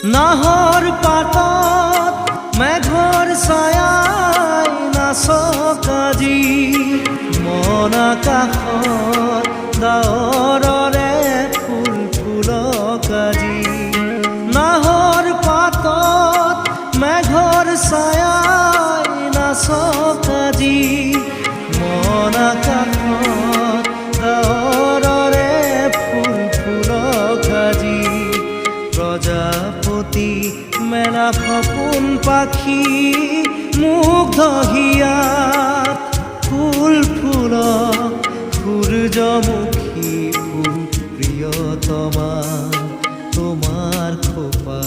নাহৰ পাতত মেঘৰ ছায়াই নাচক আজি মন আকাশত ডাৱৰৰে ফুল ফুলক আজি নাহৰ পাতত মেঘৰ ছায়াই নাচক আজি মন আকাশত ডাৱৰৰে ফুল ফুলক আজি প্ৰজাপতি মেলা সপোন পাখি মুগ্ধ হিয়াত ফুল ফুলক সূৰ্যমুখী ফুল প্ৰিয়তমা তোমাৰ খোপা